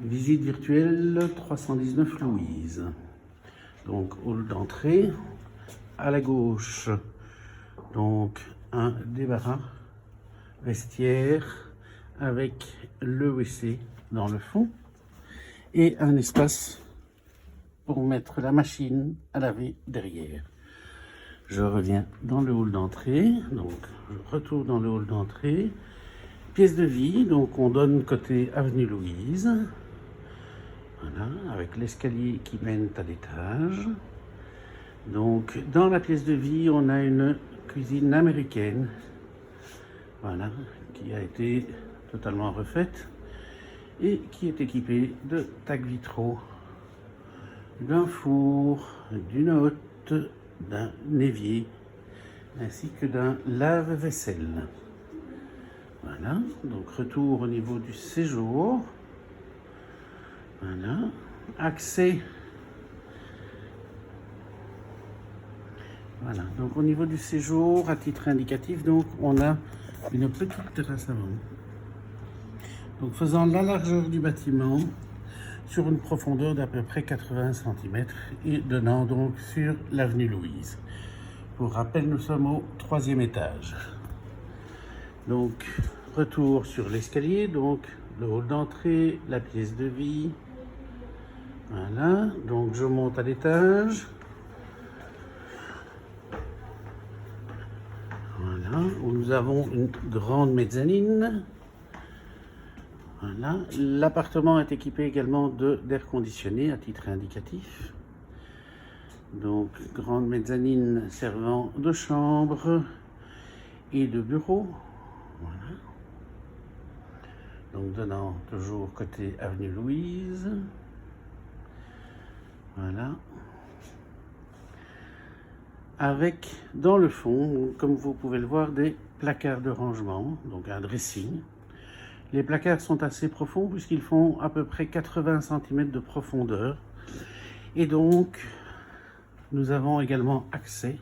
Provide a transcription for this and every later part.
Visite virtuelle 319 Louise. Donc hall d'entrée. À la gauche, donc un débarras vestiaire avec le WC dans le fond et un espace pour mettre la machine à laver derrière. Je reviens dans le hall d'entrée, donc je retourne dans le hall d'entrée. Pièce de vie, donc on donne côté avenue Louise. Voilà, avec l'escalier qui mène à l'étage. Donc dans la pièce de vie, on a une cuisine américaine. Voilà, qui a été totalement refaite et qui est équipée de tacs vitraux, d'un four, d'une hotte, d'un évier, ainsi que d'un lave-vaisselle. Voilà, donc retour au niveau du séjour. Voilà, accès. Voilà, donc au niveau du séjour, à titre indicatif, donc on a une petite terrasse avant. Donc faisant la largeur du bâtiment sur une profondeur d'à peu près 80 cm et donnant donc sur l'avenue Louise. Pour rappel, nous sommes au 3e étage. Donc retour sur l'escalier, donc le hall d'entrée, la pièce de vie. Voilà, donc je monte à l'étage. Voilà, où nous avons une grande mezzanine. Voilà, l'appartement est équipé également d'air conditionné à titre indicatif. Donc, grande mezzanine servant de chambre et de bureau. Voilà. Donc, donnant toujours côté avenue Louise. Voilà. Avec, dans le fond, comme vous pouvez le voir, des placards de rangement, donc un dressing. Les placards sont assez profonds puisqu'ils font à peu près 80 cm de profondeur. Et donc, nous avons également accès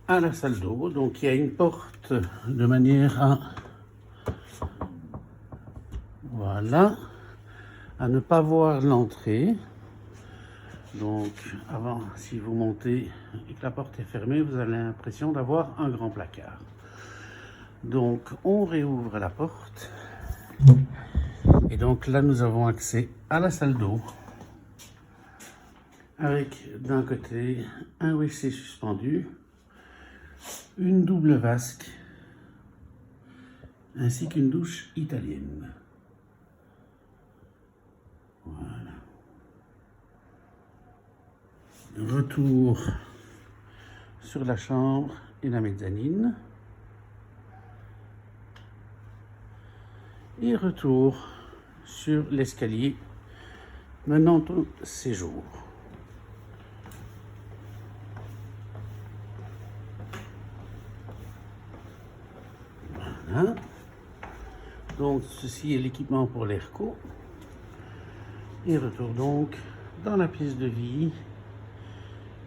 à la salle d'eau. Donc, il y a une porte de manière à, voilà, à ne pas voir l'entrée. Donc, avant, si vous montez et que la porte est fermée, vous avez l'impression d'avoir un grand placard. Donc, on réouvre la porte. Et donc là, nous avons accès à la salle d'eau. Avec d'un côté un WC suspendu, une double vasque, ainsi qu'une douche italienne. Voilà. Retour sur la chambre et la mezzanine. Et retour sur l'escalier menant au séjour. Voilà. Donc ceci est l'équipement pour l'ERCO. Et retour donc dans la pièce de vie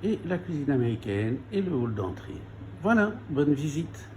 et la cuisine américaine et le hall d'entrée. Voilà, bonne visite.